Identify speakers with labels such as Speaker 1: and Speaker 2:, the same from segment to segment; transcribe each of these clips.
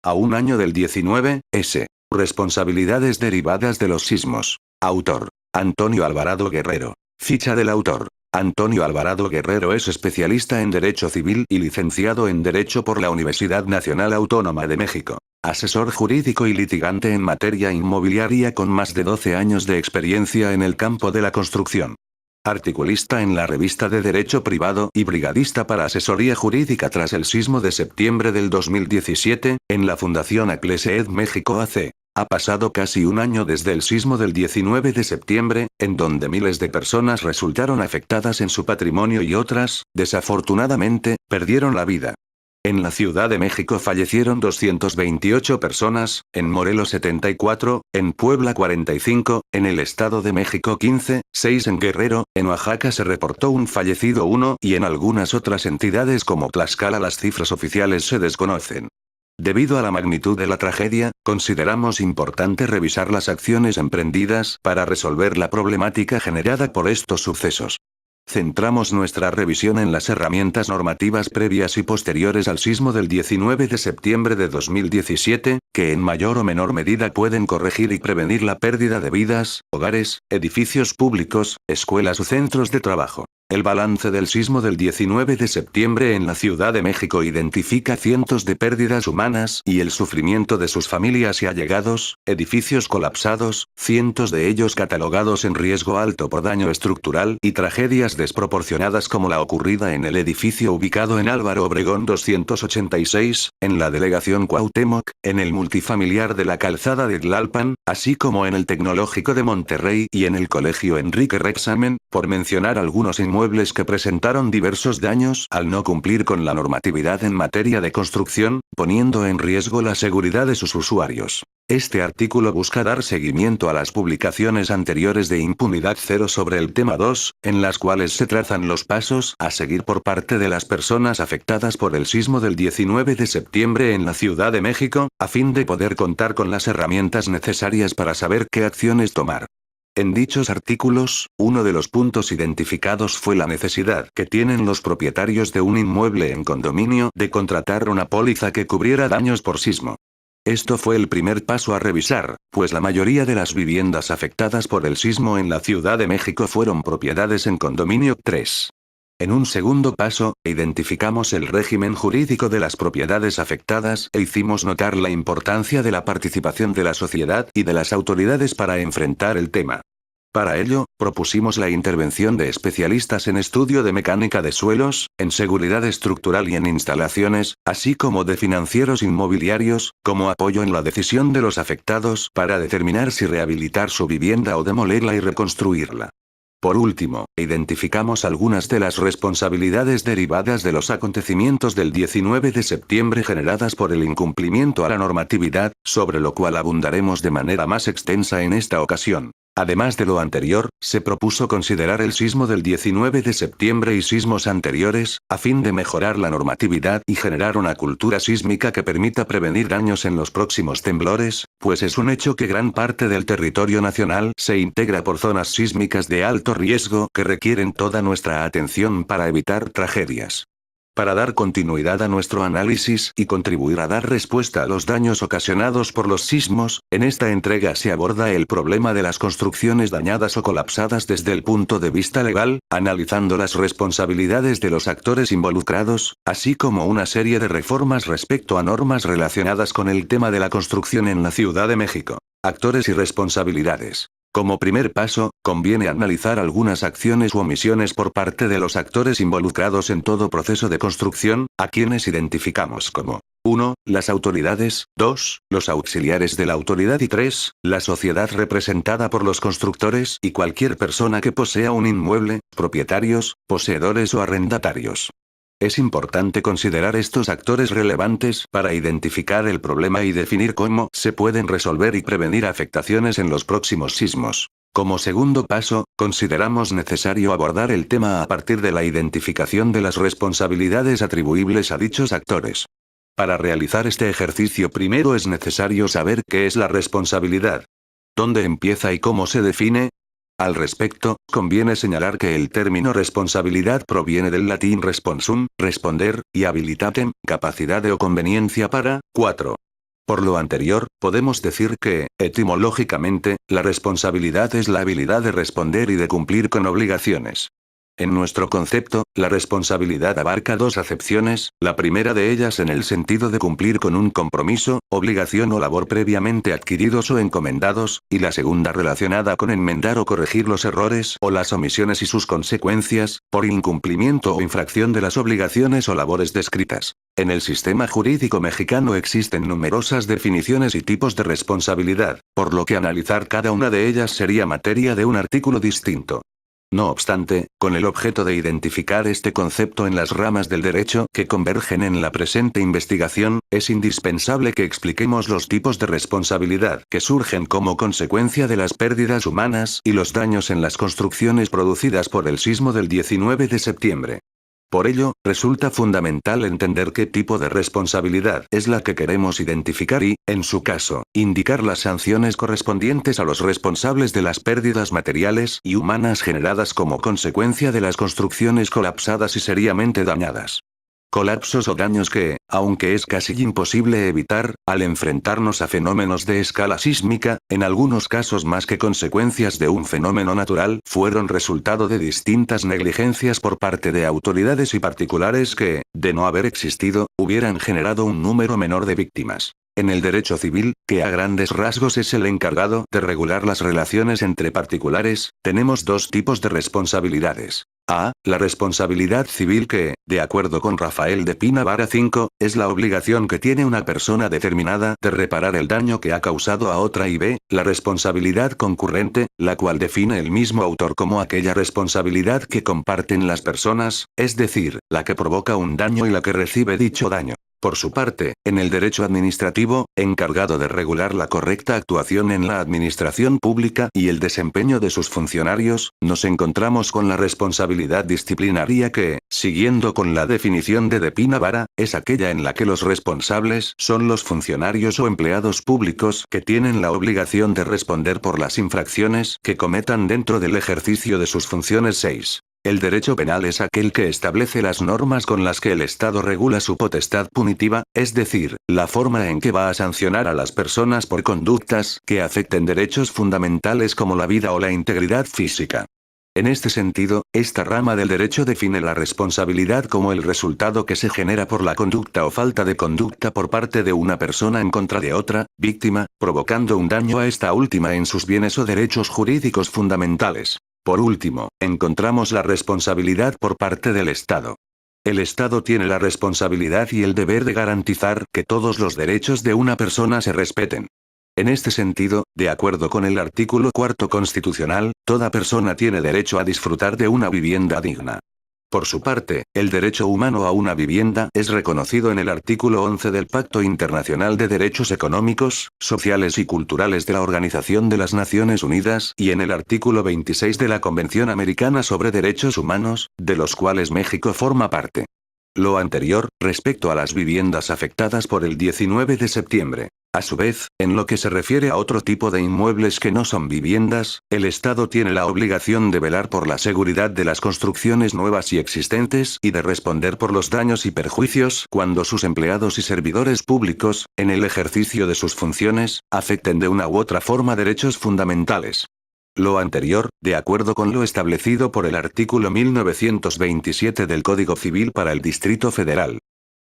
Speaker 1: a un año del 19S. Responsabilidades derivadas de los sismos. Autor: Antonio Alvarado Guerrero. Ficha del autor. Antonio Alvarado Guerrero es especialista en Derecho Civil y licenciado en Derecho por la Universidad Nacional Autónoma de México. Asesor jurídico y litigante en materia inmobiliaria con más de 12 años de experiencia en el campo de la construcción. Articulista en la revista de Derecho Privado y brigadista para asesoría jurídica tras el sismo de septiembre del 2017, en la Fundación Aclesed México AC. Ha pasado casi un año desde el sismo del 19 de septiembre, en donde miles de personas resultaron afectadas en su patrimonio y otras, desafortunadamente, perdieron la vida. En la Ciudad de México fallecieron 228 personas, en Morelos 74, en Puebla 45, en el Estado de México 15, 6 en Guerrero, en Oaxaca se reportó un fallecido 1 y en algunas otras entidades como Tlaxcala las cifras oficiales se desconocen. Debido a la magnitud de la tragedia, consideramos importante revisar las acciones emprendidas para resolver la problemática generada por estos sucesos. Centramos nuestra revisión en las herramientas normativas previas y posteriores al sismo del 19 de septiembre de 2017, que en mayor o menor medida pueden corregir y prevenir la pérdida de vidas, hogares, edificios públicos, escuelas o centros de trabajo. El balance del sismo del 19 de septiembre en la Ciudad de México identifica cientos de pérdidas humanas y el sufrimiento de sus familias y allegados, edificios colapsados, cientos de ellos catalogados en riesgo alto por daño estructural y tragedias desproporcionadas como la ocurrida en el edificio ubicado en Álvaro Obregón 286, en la delegación Cuauhtémoc, en el multifamiliar de la Calzada de Tlalpan, así como en el Tecnológico de Monterrey y en el Colegio Enrique Rexamen, por mencionar algunos inmuebles que presentaron diversos daños al no cumplir con la normatividad en materia de construcción, poniendo en riesgo la seguridad de sus usuarios. Este artículo busca dar seguimiento a las publicaciones anteriores de Impunidad Cero sobre el tema 2, en las cuales se trazan los pasos a seguir por parte de las personas afectadas por el sismo del 19 de septiembre en la Ciudad de México, a fin de poder contar con las herramientas necesarias para saber qué acciones tomar. En dichos artículos, uno de los puntos identificados fue la necesidad que tienen los propietarios de un inmueble en condominio de contratar una póliza que cubriera daños por sismo. Esto fue el primer paso a revisar, pues la mayoría de las viviendas afectadas por el sismo en la Ciudad de México fueron propiedades en condominio 3. En un segundo paso, identificamos el régimen jurídico de las propiedades afectadas e hicimos notar la importancia de la participación de la sociedad y de las autoridades para enfrentar el tema. Para ello, propusimos la intervención de especialistas en estudio de mecánica de suelos, en seguridad estructural y en instalaciones, así como de financieros inmobiliarios, como apoyo en la decisión de los afectados para determinar si rehabilitar su vivienda o demolerla y reconstruirla. Por último, identificamos algunas de las responsabilidades derivadas de los acontecimientos del 19 de septiembre generadas por el incumplimiento a la normatividad, sobre lo cual abundaremos de manera más extensa en esta ocasión. Además de lo anterior, se propuso considerar el sismo del 19 de septiembre y sismos anteriores, a fin de mejorar la normatividad y generar una cultura sísmica que permita prevenir daños en los próximos temblores, pues es un hecho que gran parte del territorio nacional se integra por zonas sísmicas de alto riesgo que requieren toda nuestra atención para evitar tragedias. Para dar continuidad a nuestro análisis y contribuir a dar respuesta a los daños ocasionados por los sismos, en esta entrega se aborda el problema de las construcciones dañadas o colapsadas desde el punto de vista legal, analizando las responsabilidades de los actores involucrados, así como una serie de reformas respecto a normas relacionadas con el tema de la construcción en la Ciudad de México. Actores y responsabilidades. Como primer paso, conviene analizar algunas acciones u omisiones por parte de los actores involucrados en todo proceso de construcción, a quienes identificamos como 1. Las autoridades, 2. Los auxiliares de la autoridad y 3. La sociedad representada por los constructores y cualquier persona que posea un inmueble, propietarios, poseedores o arrendatarios. Es importante considerar estos actores relevantes para identificar el problema y definir cómo se pueden resolver y prevenir afectaciones en los próximos sismos. Como segundo paso, consideramos necesario abordar el tema a partir de la identificación de las responsabilidades atribuibles a dichos actores. Para realizar este ejercicio primero es necesario saber qué es la responsabilidad. ¿Dónde empieza y cómo se define? Al respecto, conviene señalar que el término responsabilidad proviene del latín responsum, responder, y habilitatem, capacidad de o conveniencia para. 4. Por lo anterior, podemos decir que, etimológicamente, la responsabilidad es la habilidad de responder y de cumplir con obligaciones. En nuestro concepto, la responsabilidad abarca dos acepciones, la primera de ellas en el sentido de cumplir con un compromiso, obligación o labor previamente adquiridos o encomendados, y la segunda relacionada con enmendar o corregir los errores o las omisiones y sus consecuencias, por incumplimiento o infracción de las obligaciones o labores descritas. En el sistema jurídico mexicano existen numerosas definiciones y tipos de responsabilidad, por lo que analizar cada una de ellas sería materia de un artículo distinto. No obstante, con el objeto de identificar este concepto en las ramas del derecho que convergen en la presente investigación, es indispensable que expliquemos los tipos de responsabilidad que surgen como consecuencia de las pérdidas humanas y los daños en las construcciones producidas por el sismo del 19 de septiembre. Por ello, resulta fundamental entender qué tipo de responsabilidad es la que queremos identificar y, en su caso, indicar las sanciones correspondientes a los responsables de las pérdidas materiales y humanas generadas como consecuencia de las construcciones colapsadas y seriamente dañadas. Colapsos o daños que, aunque es casi imposible evitar, al enfrentarnos a fenómenos de escala sísmica, en algunos casos más que consecuencias de un fenómeno natural, fueron resultado de distintas negligencias por parte de autoridades y particulares que, de no haber existido, hubieran generado un número menor de víctimas. En el derecho civil, que a grandes rasgos es el encargado de regular las relaciones entre particulares, tenemos dos tipos de responsabilidades. A. La responsabilidad civil que, de acuerdo con Rafael de Pina Vara 5, es la obligación que tiene una persona determinada de reparar el daño que ha causado a otra y B. La responsabilidad concurrente, la cual define el mismo autor como aquella responsabilidad que comparten las personas, es decir, la que provoca un daño y la que recibe dicho daño. Por su parte, en el derecho administrativo, encargado de regular la correcta actuación en la administración pública y el desempeño de sus funcionarios, nos encontramos con la responsabilidad disciplinaria que, siguiendo con la definición de Pina Vara, es aquella en la que los responsables son los funcionarios o empleados públicos que tienen la obligación de responder por las infracciones que cometan dentro del ejercicio de sus funciones. 6. El derecho penal es aquel que establece las normas con las que el Estado regula su potestad punitiva, es decir, la forma en que va a sancionar a las personas por conductas que afecten derechos fundamentales como la vida o la integridad física. En este sentido, esta rama del derecho define la responsabilidad como el resultado que se genera por la conducta o falta de conducta por parte de una persona en contra de otra, víctima, provocando un daño a esta última en sus bienes o derechos jurídicos fundamentales. Por último, encontramos la responsabilidad por parte del Estado. El Estado tiene la responsabilidad y el deber de garantizar que todos los derechos de una persona se respeten. En este sentido, de acuerdo con el artículo 4 constitucional, toda persona tiene derecho a disfrutar de una vivienda digna. Por su parte, el derecho humano a una vivienda es reconocido en el artículo 11 del Pacto Internacional de Derechos Económicos, Sociales y Culturales de la Organización de las Naciones Unidas y en el artículo 26 de la Convención Americana sobre Derechos Humanos, de los cuales México forma parte. Lo anterior, respecto a las viviendas afectadas por el 19 de septiembre. A su vez, en lo que se refiere a otro tipo de inmuebles que no son viviendas, el Estado tiene la obligación de velar por la seguridad de las construcciones nuevas y existentes y de responder por los daños y perjuicios cuando sus empleados y servidores públicos, en el ejercicio de sus funciones, afecten de una u otra forma derechos fundamentales. Lo anterior, de acuerdo con lo establecido por el artículo 1927 del Código Civil para el Distrito Federal.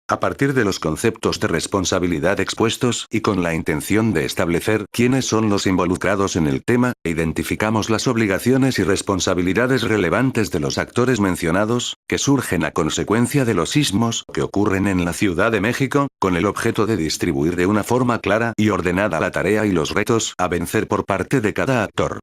Speaker 1: A partir de los conceptos de responsabilidad expuestos y con la intención de establecer quiénes son los involucrados en el tema, identificamos las obligaciones y responsabilidades relevantes de los actores mencionados, que surgen a consecuencia de los sismos que ocurren en la Ciudad de México, con el objeto de distribuir de una forma clara y ordenada la tarea y los retos a vencer por parte de cada actor.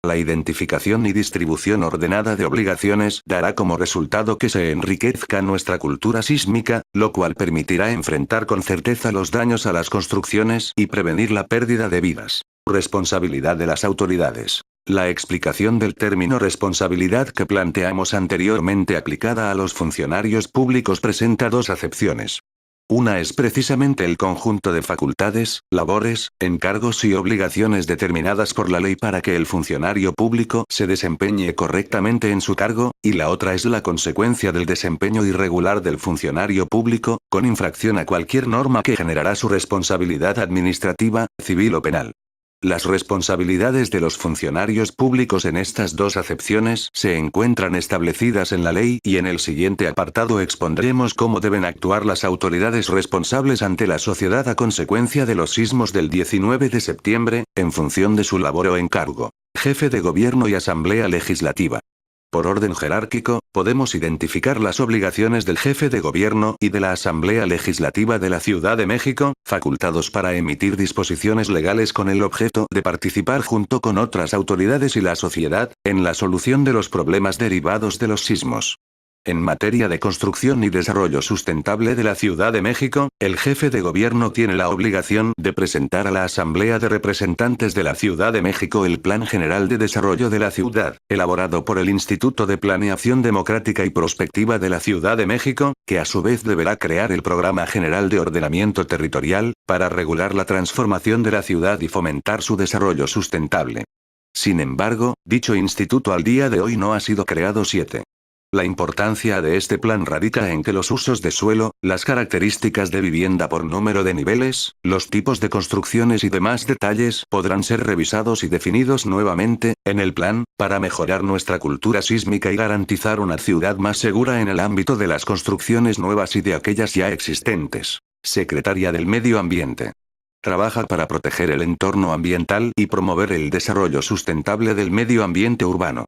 Speaker 1: La identificación y distribución ordenada de obligaciones dará como resultado que se enriquezca nuestra cultura sísmica, lo cual permitirá enfrentar con certeza los daños a las construcciones y prevenir la pérdida de vidas. Responsabilidad de las autoridades. La explicación del término responsabilidad que planteamos anteriormente aplicada a los funcionarios públicos presenta dos acepciones. Una es precisamente el conjunto de facultades, labores, encargos y obligaciones determinadas por la ley para que el funcionario público se desempeñe correctamente en su cargo, y la otra es la consecuencia del desempeño irregular del funcionario público, con infracción a cualquier norma que generará su responsabilidad administrativa, civil o penal. Las responsabilidades de los funcionarios públicos en estas dos acepciones se encuentran establecidas en la ley y en el siguiente apartado expondremos cómo deben actuar las autoridades responsables ante la sociedad a consecuencia de los sismos del 19 de septiembre, en función de su labor o encargo. Jefe de Gobierno y Asamblea Legislativa. Por orden jerárquico, podemos identificar las obligaciones del jefe de gobierno y de la Asamblea Legislativa de la Ciudad de México, facultados para emitir disposiciones legales con el objeto de participar junto con otras autoridades y la sociedad, en la solución de los problemas derivados de los sismos. En materia de construcción y desarrollo sustentable de la Ciudad de México, el jefe de gobierno tiene la obligación de presentar a la Asamblea de Representantes de la Ciudad de México el Plan General de Desarrollo de la Ciudad, elaborado por el Instituto de Planeación Democrática y Prospectiva de la Ciudad de México, que a su vez deberá crear el Programa General de Ordenamiento Territorial, para regular la transformación de la ciudad y fomentar su desarrollo sustentable. Sin embargo, dicho instituto al día de hoy no ha sido creado. La importancia de este plan radica en que los usos de suelo, las características de vivienda por número de niveles, los tipos de construcciones y demás detalles podrán ser revisados y definidos nuevamente, en el plan, para mejorar nuestra cultura sísmica y garantizar una ciudad más segura en el ámbito de las construcciones nuevas y de aquellas ya existentes. Secretaría del Medio Ambiente. Trabaja para proteger el entorno ambiental y promover el desarrollo sustentable del medio ambiente urbano.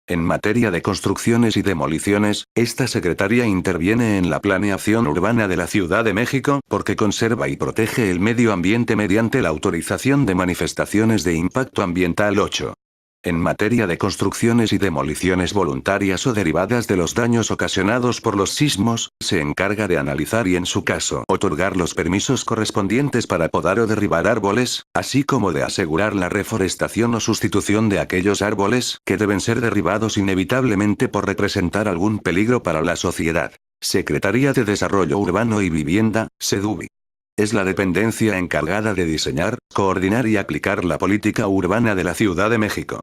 Speaker 1: En materia de construcciones y demoliciones, esta secretaría interviene en la planeación urbana de la Ciudad de México porque conserva y protege el medio ambiente mediante la autorización de manifestaciones de impacto ambiental 8. En materia de construcciones y demoliciones voluntarias o derivadas de los daños ocasionados por los sismos, se encarga de analizar y en su caso otorgar los permisos correspondientes para podar o derribar árboles, así como de asegurar la reforestación o sustitución de aquellos árboles que deben ser derribados inevitablemente por representar algún peligro para la sociedad. Secretaría de Desarrollo Urbano y Vivienda, SEDUVI. Es la dependencia encargada de diseñar, coordinar y aplicar la política urbana de la Ciudad de México.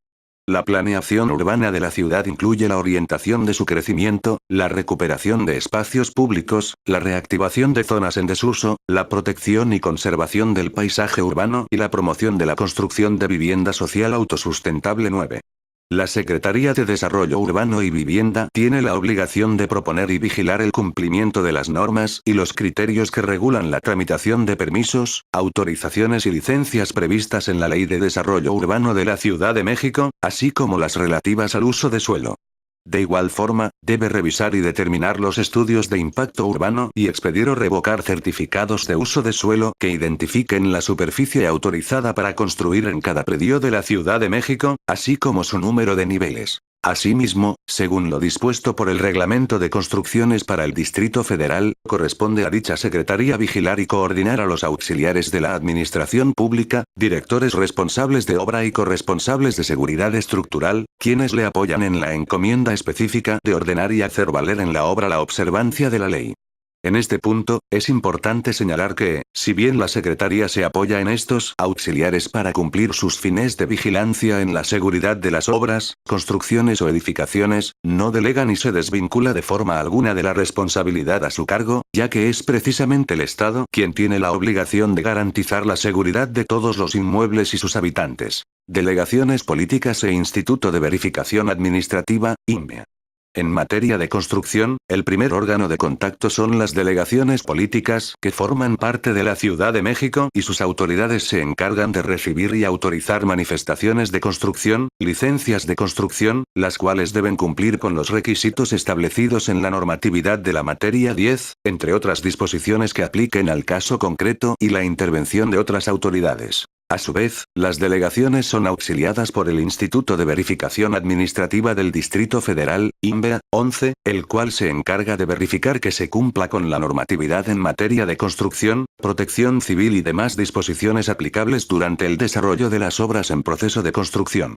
Speaker 1: La planeación urbana de la ciudad incluye la orientación de su crecimiento, la recuperación de espacios públicos, la reactivación de zonas en desuso, la protección y conservación del paisaje urbano y la promoción de la construcción de vivienda social autosustentable 9. La Secretaría de Desarrollo Urbano y Vivienda tiene la obligación de proponer y vigilar el cumplimiento de las normas y los criterios que regulan la tramitación de permisos, autorizaciones y licencias previstas en la Ley de Desarrollo Urbano de la Ciudad de México, así como las relativas al uso de suelo. De igual forma, debe revisar y determinar los estudios de impacto urbano y expedir o revocar certificados de uso de suelo que identifiquen la superficie autorizada para construir en cada predio de la Ciudad de México, así como su número de niveles. Asimismo, según lo dispuesto por el Reglamento de Construcciones para el Distrito Federal, corresponde a dicha secretaría vigilar y coordinar a los auxiliares de la administración pública, directores responsables de obra y corresponsables de seguridad estructural, quienes le apoyan en la encomienda específica de ordenar y hacer valer en la obra la observancia de la ley. En este punto, es importante señalar que, si bien la Secretaría se apoya en estos auxiliares para cumplir sus fines de vigilancia en la seguridad de las obras, construcciones o edificaciones, no delega ni se desvincula de forma alguna de la responsabilidad a su cargo, ya que es precisamente el Estado quien tiene la obligación de garantizar la seguridad de todos los inmuebles y sus habitantes. Delegaciones políticas e Instituto de Verificación Administrativa, INVE. En materia de construcción, el primer órgano de contacto son las delegaciones políticas, que forman parte de la Ciudad de México y sus autoridades se encargan de recibir y autorizar manifestaciones de construcción, licencias de construcción, las cuales deben cumplir con los requisitos establecidos en la normatividad de la materia 10, entre otras disposiciones que apliquen al caso concreto y la intervención de otras autoridades. A su vez, las delegaciones son auxiliadas por el Instituto de Verificación Administrativa del Distrito Federal, INVEA, 11, el cual se encarga de verificar que se cumpla con la normatividad en materia de construcción, protección civil y demás disposiciones aplicables durante el desarrollo de las obras en proceso de construcción.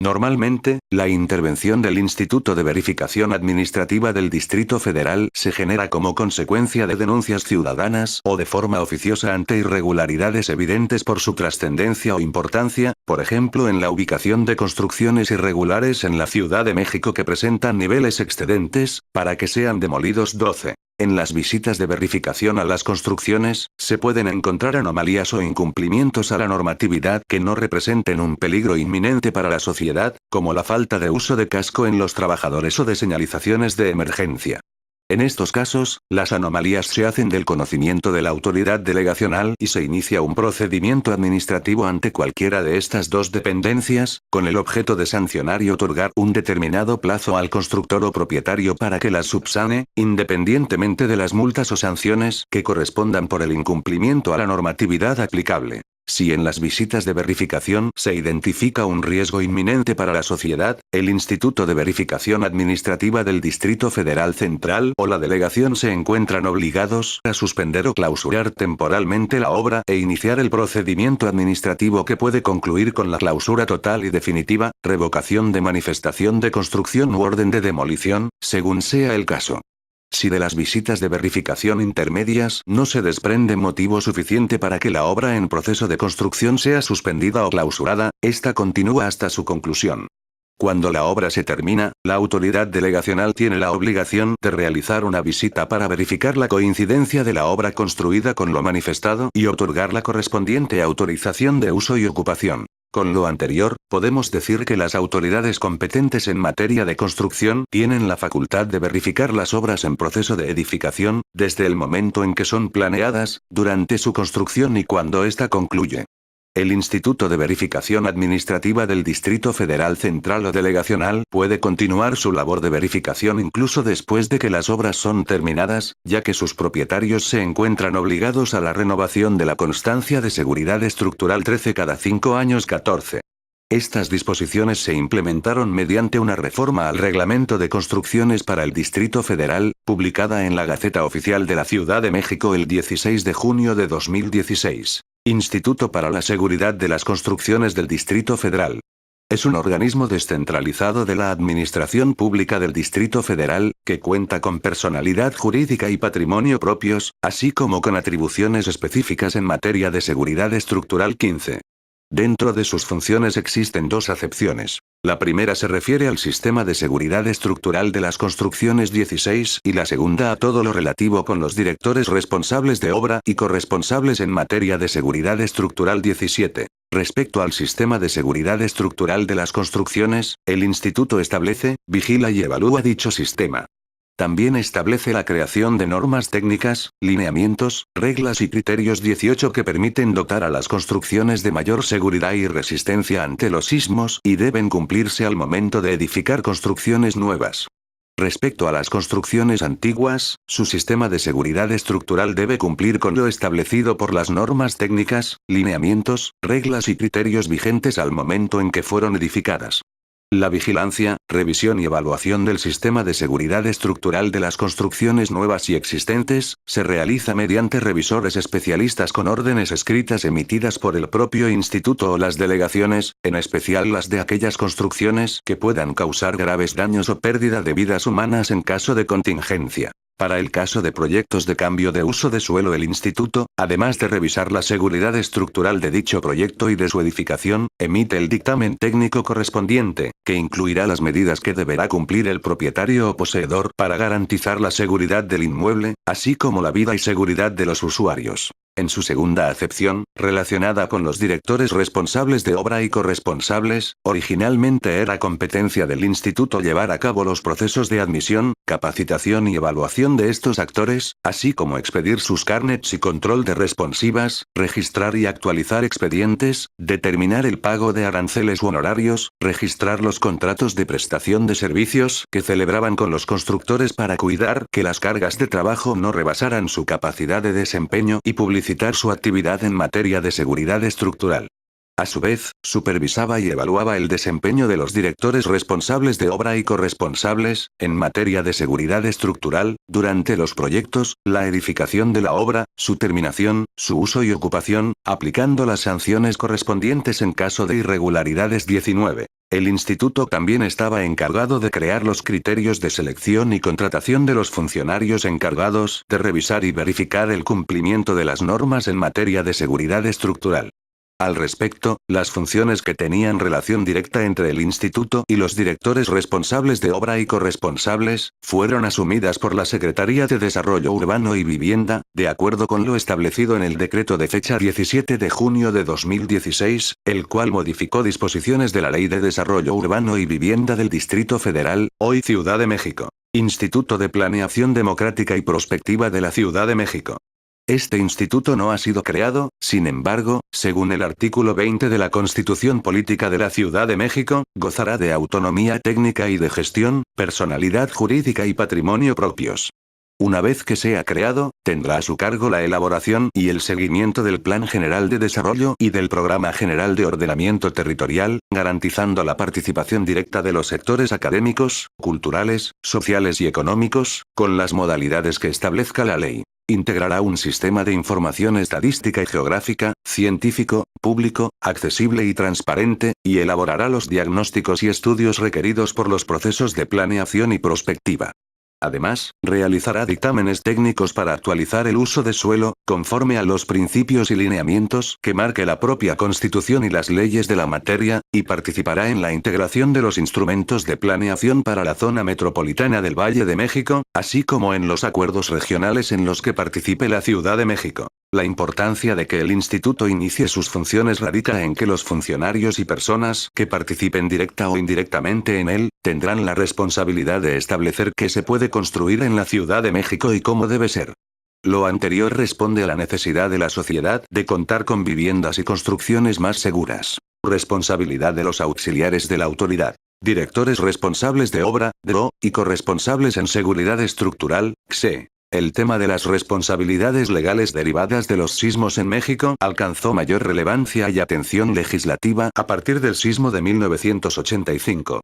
Speaker 1: Normalmente, la intervención del Instituto de Verificación Administrativa del Distrito Federal se genera como consecuencia de denuncias ciudadanas o de forma oficiosa ante irregularidades evidentes por su trascendencia o importancia, por ejemplo en la ubicación de construcciones irregulares en la Ciudad de México que presentan niveles excedentes, para que sean demolidos 12. En las visitas de verificación a las construcciones, se pueden encontrar anomalías o incumplimientos a la normatividad que no representen un peligro inminente para la sociedad, como la falta de uso de casco en los trabajadores o de señalizaciones de emergencia. En estos casos, las anomalías se hacen del conocimiento de la autoridad delegacional y se inicia un procedimiento administrativo ante cualquiera de estas dos dependencias, con el objeto de sancionar y otorgar un determinado plazo al constructor o propietario para que las subsane, independientemente de las multas o sanciones que correspondan por el incumplimiento a la normatividad aplicable. Si en las visitas de verificación se identifica un riesgo inminente para la sociedad, el Instituto de Verificación Administrativa del Distrito Federal Central o la delegación se encuentran obligados a suspender o clausurar temporalmente la obra e iniciar el procedimiento administrativo que puede concluir con la clausura total y definitiva, revocación de manifestación de construcción u orden de demolición, según sea el caso. Si de las visitas de verificación intermedias no se desprende motivo suficiente para que la obra en proceso de construcción sea suspendida o clausurada, esta continúa hasta su conclusión. Cuando la obra se termina, la autoridad delegacional tiene la obligación de realizar una visita para verificar la coincidencia de la obra construida con lo manifestado y otorgar la correspondiente autorización de uso y ocupación. Con lo anterior, podemos decir que las autoridades competentes en materia de construcción tienen la facultad de verificar las obras en proceso de edificación, desde el momento en que son planeadas, durante su construcción y cuando ésta concluye. El Instituto de Verificación Administrativa del Distrito Federal Central o Delegacional puede continuar su labor de verificación incluso después de que las obras son terminadas, ya que sus propietarios se encuentran obligados a la renovación de la constancia de seguridad estructural 13 cada 5 años 14. Estas disposiciones se implementaron mediante una reforma al Reglamento de Construcciones para el Distrito Federal, publicada en la Gaceta Oficial de la Ciudad de México el 16 de junio de 2016. Instituto para la Seguridad de las Construcciones del Distrito Federal. Es un organismo descentralizado de la Administración Pública del Distrito Federal, que cuenta con personalidad jurídica y patrimonio propios, así como con atribuciones específicas en materia de seguridad estructural 15. Dentro de sus funciones existen dos acepciones. La primera se refiere al sistema de seguridad estructural de las construcciones 16 y la segunda a todo lo relativo con los directores responsables de obra y corresponsables en materia de seguridad estructural 17. Respecto al sistema de seguridad estructural de las construcciones, el instituto establece, vigila y evalúa dicho sistema. También establece la creación de normas técnicas, lineamientos, reglas y criterios 18 que permiten dotar a las construcciones de mayor seguridad y resistencia ante los sismos y deben cumplirse al momento de edificar construcciones nuevas. Respecto a las construcciones antiguas, su sistema de seguridad estructural debe cumplir con lo establecido por las normas técnicas, lineamientos, reglas y criterios vigentes al momento en que fueron edificadas. La vigilancia, revisión y evaluación del sistema de seguridad estructural de las construcciones nuevas y existentes, se realiza mediante revisores especialistas con órdenes escritas emitidas por el propio instituto o las delegaciones, en especial las de aquellas construcciones que puedan causar graves daños o pérdida de vidas humanas en caso de contingencia. Para el caso de proyectos de cambio de uso de suelo, el instituto, además de revisar la seguridad estructural de dicho proyecto y de su edificación, emite el dictamen técnico correspondiente, que incluirá las medidas que deberá cumplir el propietario o poseedor para garantizar la seguridad del inmueble, así como la vida y seguridad de los usuarios. En su segunda acepción, relacionada con los directores responsables de obra y corresponsables, originalmente era competencia del instituto llevar a cabo los procesos de admisión, capacitación y evaluación de estos actores, así como expedir sus carnets y control de responsivas, registrar y actualizar expedientes, determinar el pago de aranceles u honorarios, registrar los contratos de prestación de servicios que celebraban con los constructores para cuidar que las cargas de trabajo no rebasaran su capacidad de desempeño y publicitar su actividad en materia de seguridad estructural. A su vez, supervisaba y evaluaba el desempeño de los directores responsables de obra y corresponsables, en materia de seguridad estructural, durante los proyectos, la edificación de la obra, su terminación, su uso y ocupación, aplicando las sanciones correspondientes en caso de irregularidades 19. El instituto también estaba encargado de crear los criterios de selección y contratación de los funcionarios encargados de revisar y verificar el cumplimiento de las normas en materia de seguridad estructural. Al respecto, las funciones que tenían relación directa entre el instituto y los directores responsables de obra y corresponsables, fueron asumidas por la Secretaría de Desarrollo Urbano y Vivienda, de acuerdo con lo establecido en el decreto de fecha 17 de junio de 2016, el cual modificó disposiciones de la Ley de Desarrollo Urbano y Vivienda del Distrito Federal, hoy Ciudad de México. Instituto de Planeación Democrática y Prospectiva de la Ciudad de México. Este instituto no ha sido creado, sin embargo, según el artículo 20 de la Constitución Política de la Ciudad de México, gozará de autonomía técnica y de gestión, personalidad jurídica y patrimonio propios. Una vez que sea creado, tendrá a su cargo la elaboración y el seguimiento del Plan General de Desarrollo y del Programa General de Ordenamiento Territorial, garantizando la participación directa de los sectores académicos, culturales, sociales y económicos, con las modalidades que establezca la ley. Integrará un sistema de información estadística y geográfica, científico, público, accesible y transparente, y elaborará los diagnósticos y estudios requeridos por los procesos de planeación y prospectiva. Además, realizará dictámenes técnicos para actualizar el uso de suelo, conforme a los principios y lineamientos que marque la propia Constitución y las leyes de la materia, y participará en la integración de los instrumentos de planeación para la zona metropolitana del Valle de México, así como en los acuerdos regionales en los que participe la Ciudad de México. La importancia de que el instituto inicie sus funciones radica en que los funcionarios y personas que participen directa o indirectamente en él, tendrán la responsabilidad de establecer qué se puede construir en la Ciudad de México y cómo debe ser. Lo anterior responde a la necesidad de la sociedad de contar con viviendas y construcciones más seguras. Responsabilidad de los auxiliares de la autoridad. Directores responsables de obra, DRO, y corresponsables en seguridad estructural, XE. El tema de las responsabilidades legales derivadas de los sismos en México alcanzó mayor relevancia y atención legislativa a partir del sismo de 1985.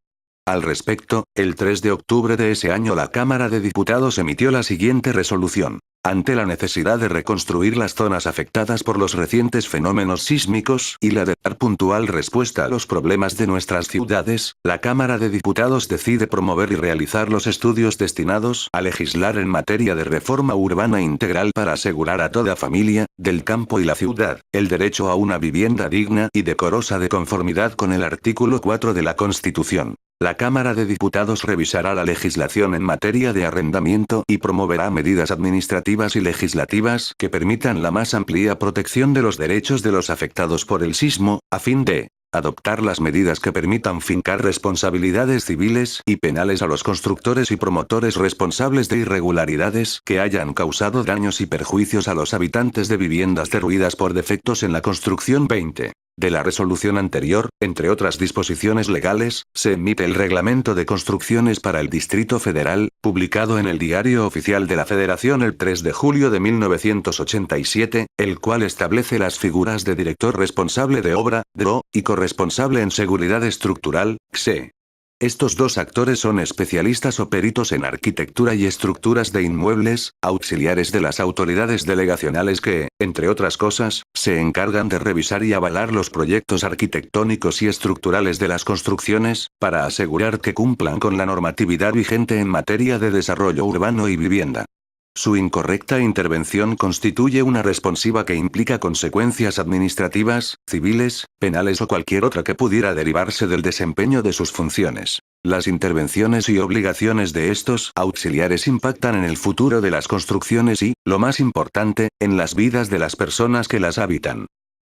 Speaker 1: Al respecto, el 3 de octubre de ese año la Cámara de Diputados emitió la siguiente resolución. Ante la necesidad de reconstruir las zonas afectadas por los recientes fenómenos sísmicos y la de dar puntual respuesta a los problemas de nuestras ciudades, la Cámara de Diputados decide promover y realizar los estudios destinados a legislar en materia de reforma urbana integral para asegurar a toda familia, del campo y la ciudad, el derecho a una vivienda digna y decorosa de conformidad con el artículo 4 de la Constitución. La Cámara de Diputados revisará la legislación en materia de arrendamiento y promoverá medidas administrativas y legislativas que permitan la más amplia protección de los derechos de los afectados por el sismo, a fin de adoptar las medidas que permitan fincar responsabilidades civiles y penales a los constructores y promotores responsables de irregularidades que hayan causado daños y perjuicios a los habitantes de viviendas derruidas por defectos en la construcción. 20. De la resolución anterior, entre otras disposiciones legales, se emite el Reglamento de Construcciones para el Distrito Federal, publicado en el Diario Oficial de la Federación el 3 de julio de 1987, el cual establece las figuras de director responsable de obra, DRO, y corresponsable en seguridad estructural, XE. Estos dos actores son especialistas o peritos en arquitectura y estructuras de inmuebles, auxiliares de las autoridades delegacionales que, entre otras cosas, se encargan de revisar y avalar los proyectos arquitectónicos y estructurales de las construcciones, para asegurar que cumplan con la normatividad vigente en materia de desarrollo urbano y vivienda. Su incorrecta intervención constituye una responsiva que implica consecuencias administrativas, civiles, penales o cualquier otra que pudiera derivarse del desempeño de sus funciones. Las intervenciones y obligaciones de estos auxiliares impactan en el futuro de las construcciones y, lo más importante, en las vidas de las personas que las habitan.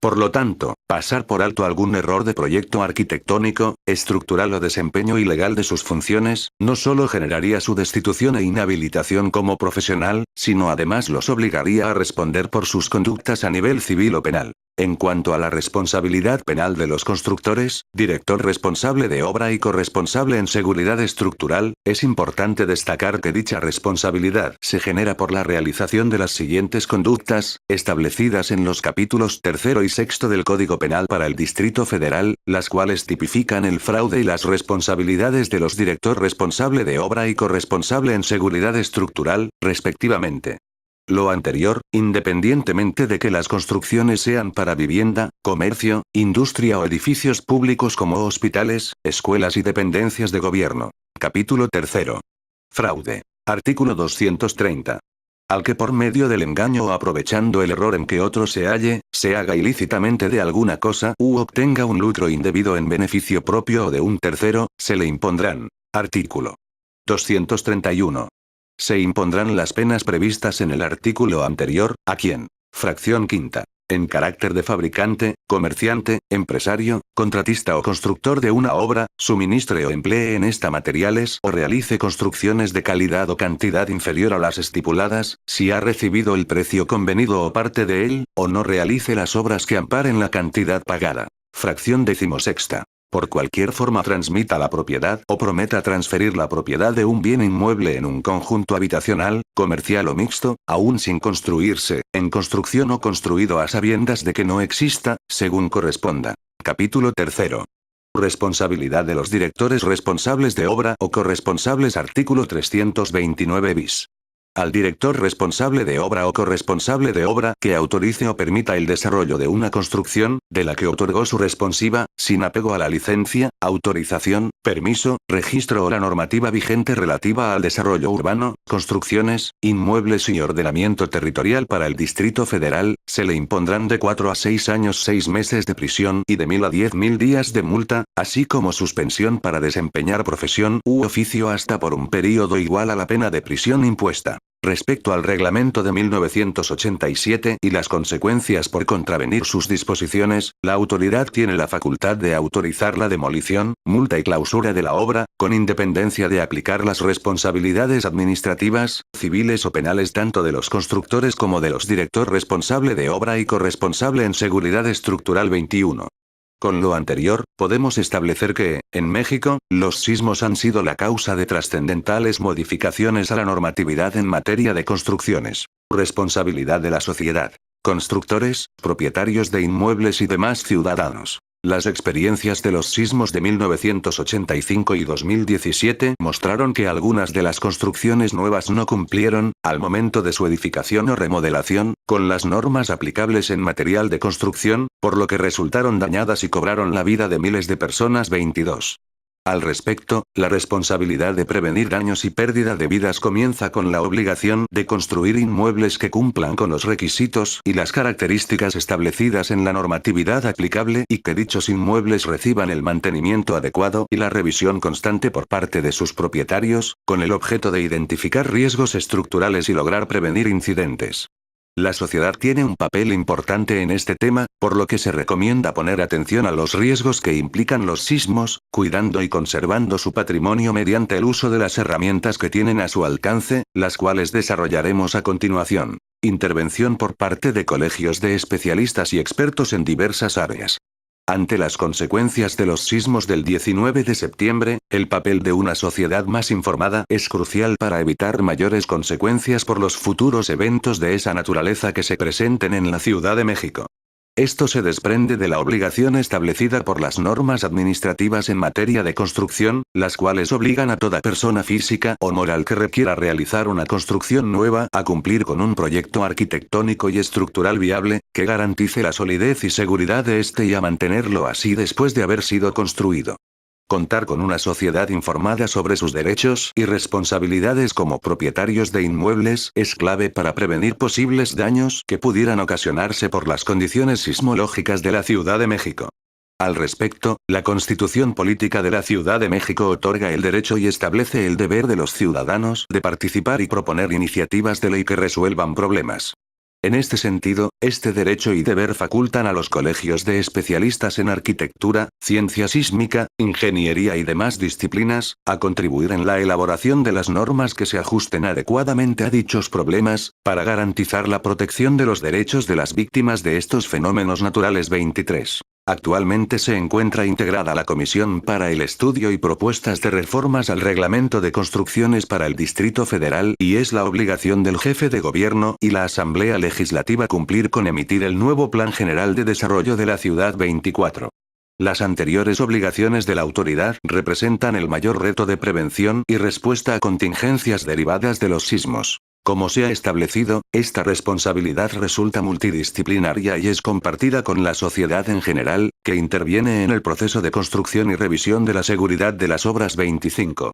Speaker 1: Por lo tanto, pasar por alto algún error de proyecto arquitectónico, estructural o desempeño ilegal de sus funciones, no solo generaría su destitución e inhabilitación como profesional, sino además los obligaría a responder por sus conductas a nivel civil o penal. En cuanto a la responsabilidad penal de los constructores, director responsable de obra y corresponsable en seguridad estructural, es importante destacar que dicha responsabilidad se genera por la realización de las siguientes conductas, establecidas en los capítulos 3 y 6 del Código Penal para el Distrito Federal, las cuales tipifican el fraude y las responsabilidades de los director responsable de obra y corresponsable en seguridad estructural, respectivamente. Lo anterior, independientemente de que las construcciones sean para vivienda, comercio, industria o edificios públicos como hospitales, escuelas y dependencias de gobierno. Capítulo 3. Fraude. Artículo 230. Al que por medio del engaño o aprovechando el error en que otro se halle, se haga ilícitamente de alguna cosa u obtenga un lucro indebido en beneficio propio o de un tercero, se le impondrán. Artículo 231. Se impondrán las penas previstas en el artículo anterior, a quien, fracción quinta, en carácter de fabricante, comerciante, empresario, contratista o constructor de una obra, suministre o emplee en esta materiales o realice construcciones de calidad o cantidad inferior a las estipuladas, si ha recibido el precio convenido o parte de él, o no realice las obras que amparen la cantidad pagada. Fracción decimosexta. Por cualquier forma transmita la propiedad o prometa transferir la propiedad de un bien inmueble en un conjunto habitacional, comercial o mixto, aún sin construirse, en construcción o construido a sabiendas de que no exista, según corresponda. Capítulo 3. Responsabilidad de los directores responsables de obra o corresponsables. Artículo 329 bis. Al director responsable de obra o corresponsable de obra que autorice o permita el desarrollo de una construcción, de la que otorgó su responsiva, sin apego a la licencia, autorización, permiso, registro o la normativa vigente relativa al desarrollo urbano, construcciones, inmuebles y ordenamiento territorial para el Distrito Federal, se le impondrán de 4 a 6 años 6 meses de prisión y de 1.000 a 10.000 días de multa, así como suspensión para desempeñar profesión u oficio hasta por un período igual a la pena de prisión impuesta. Respecto al reglamento de 1987 y las consecuencias por contravenir sus disposiciones, la autoridad tiene la facultad de autorizar la demolición, multa y clausura de la obra, con independencia de aplicar las responsabilidades administrativas, civiles o penales tanto de los constructores como de los director responsable de obra y corresponsable en seguridad estructural. 21. Con lo anterior, podemos establecer que, en México, los sismos han sido la causa de trascendentales modificaciones a la normatividad en materia de construcciones. Responsabilidad de la sociedad. Constructores, propietarios de inmuebles y demás ciudadanos. Las experiencias de los sismos de 1985 y 2017 mostraron que algunas de las construcciones nuevas no cumplieron, al momento de su edificación o remodelación, con las normas aplicables en material de construcción, por lo que resultaron dañadas y cobraron la vida de miles de personas. 22. Al respecto, la responsabilidad de prevenir daños y pérdida de vidas comienza con la obligación de construir inmuebles que cumplan con los requisitos y las características establecidas en la normatividad aplicable y que dichos inmuebles reciban el mantenimiento adecuado y la revisión constante por parte de sus propietarios, con el objeto de identificar riesgos estructurales y lograr prevenir incidentes. La sociedad tiene un papel importante en este tema, por lo que se recomienda poner atención a los riesgos que implican los sismos, cuidando y conservando su patrimonio mediante el uso de las herramientas que tienen a su alcance, las cuales desarrollaremos a continuación. Intervención por parte de colegios de especialistas y expertos en diversas áreas. Ante las consecuencias de los sismos del 19 de septiembre, el papel de una sociedad más informada es crucial para evitar mayores consecuencias por los futuros eventos de esa naturaleza que se presenten en la Ciudad de México. Esto se desprende de la obligación establecida por las normas administrativas en materia de construcción, las cuales obligan a toda persona física o moral que requiera realizar una construcción nueva a cumplir con un proyecto arquitectónico y estructural viable, que garantice la solidez y seguridad de este y a mantenerlo así después de haber sido construido. Contar con una sociedad informada sobre sus derechos y responsabilidades como propietarios de inmuebles es clave para prevenir posibles daños que pudieran ocasionarse por las condiciones sismológicas de la Ciudad de México. Al respecto, la Constitución Política de la Ciudad de México otorga el derecho y establece el deber de los ciudadanos de participar y proponer iniciativas de ley que resuelvan problemas. En este sentido, este derecho y deber facultan a los colegios de especialistas en arquitectura, ciencia sísmica, ingeniería y demás disciplinas, a contribuir en la elaboración de las normas que se ajusten adecuadamente a dichos problemas, para garantizar la protección de los derechos de las víctimas de estos fenómenos naturales. 23. Actualmente se encuentra integrada la Comisión para el Estudio y Propuestas de Reformas al Reglamento de Construcciones para el Distrito Federal y es la obligación del jefe de gobierno y la Asamblea Legislativa cumplir con emitir el nuevo Plan General de Desarrollo de la Ciudad. 24. Las anteriores obligaciones de la autoridad representan el mayor reto de prevención y respuesta a contingencias derivadas de los sismos. Como se ha establecido, esta responsabilidad resulta multidisciplinaria y es compartida con la sociedad en general, que interviene en el proceso de construcción y revisión de la seguridad de las obras 25.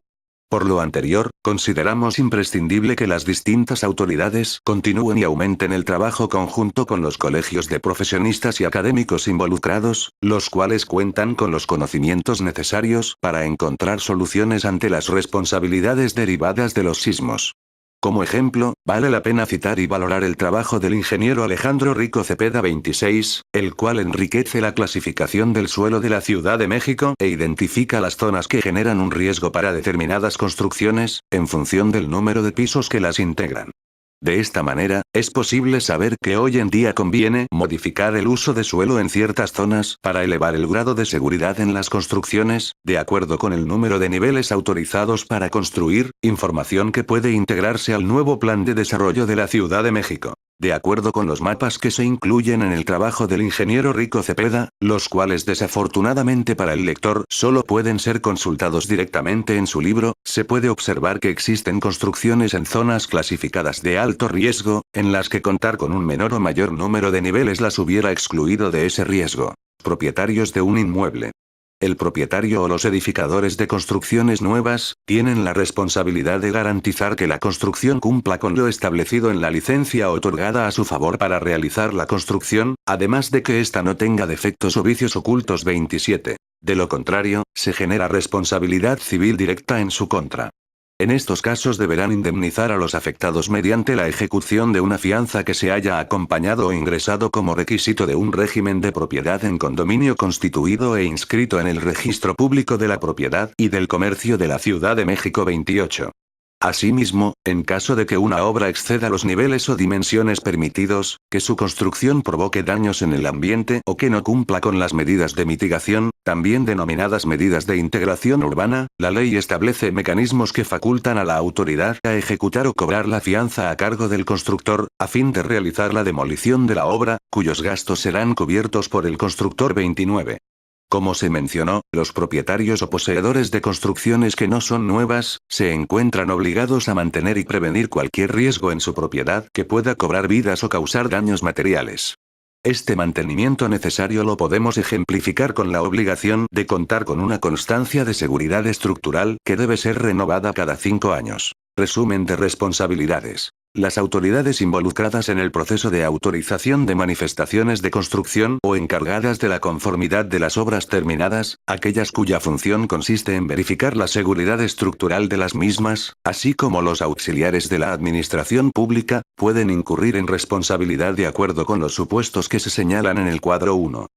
Speaker 1: Por lo anterior, consideramos imprescindible que las distintas autoridades continúen y aumenten el trabajo conjunto con los colegios de profesionistas y académicos involucrados, los cuales cuentan con los conocimientos necesarios para encontrar soluciones ante las responsabilidades derivadas de los sismos. Como ejemplo, vale la pena citar y valorar el trabajo del ingeniero Alejandro Rico Cepeda 26, el cual enriquece la clasificación del suelo de la Ciudad de México e identifica las zonas que generan un riesgo para determinadas construcciones, en función del número de pisos que las integran. De esta manera, es posible saber que hoy en día conviene modificar el uso de suelo en ciertas zonas para elevar el grado de seguridad en las construcciones, de acuerdo con el número de niveles autorizados para construir, información que puede integrarse al nuevo Plan de Desarrollo de la Ciudad de México. De acuerdo con los mapas que se incluyen en el trabajo del ingeniero Rico Cepeda, los cuales desafortunadamente para el lector solo pueden ser consultados directamente en su libro, se puede observar que existen construcciones en zonas clasificadas de alto riesgo, en las que contar con un menor o mayor número de niveles las hubiera excluido de ese riesgo. Propietarios de un inmueble. El propietario o los edificadores de construcciones nuevas, tienen la responsabilidad de garantizar que la construcción cumpla con lo establecido en la licencia otorgada a su favor para realizar la construcción, además de que ésta no tenga defectos o vicios ocultos 27. De lo contrario, se genera responsabilidad civil directa en su contra. En estos casos deberán indemnizar a los afectados mediante la ejecución de una fianza que se haya acompañado o ingresado como requisito de un régimen de propiedad en condominio constituido e inscrito en el Registro Público de la Propiedad y del Comercio de la Ciudad de México 28. Asimismo, en caso de que una obra exceda los niveles o dimensiones permitidos, que su construcción provoque daños en el ambiente o que no cumpla con las medidas de mitigación, también denominadas medidas de integración urbana, la ley establece mecanismos que facultan a la autoridad a ejecutar o cobrar la fianza a cargo del constructor, a fin de realizar la demolición de la obra, cuyos gastos serán cubiertos por el constructor 29. Como se mencionó, los propietarios o poseedores de construcciones que no son nuevas, se encuentran obligados a mantener y prevenir cualquier riesgo en su propiedad que pueda cobrar vidas o causar daños materiales. Este mantenimiento necesario lo podemos ejemplificar con la obligación de contar con una constancia de seguridad estructural que debe ser renovada cada 5 años. Resumen de responsabilidades. Las autoridades involucradas en el proceso de autorización de manifestaciones de construcción o encargadas de la conformidad de las obras terminadas, aquellas cuya función consiste en verificar la seguridad estructural de las mismas, así como los auxiliares de la administración pública, pueden incurrir en responsabilidad de acuerdo con los supuestos que se señalan en el cuadro 1.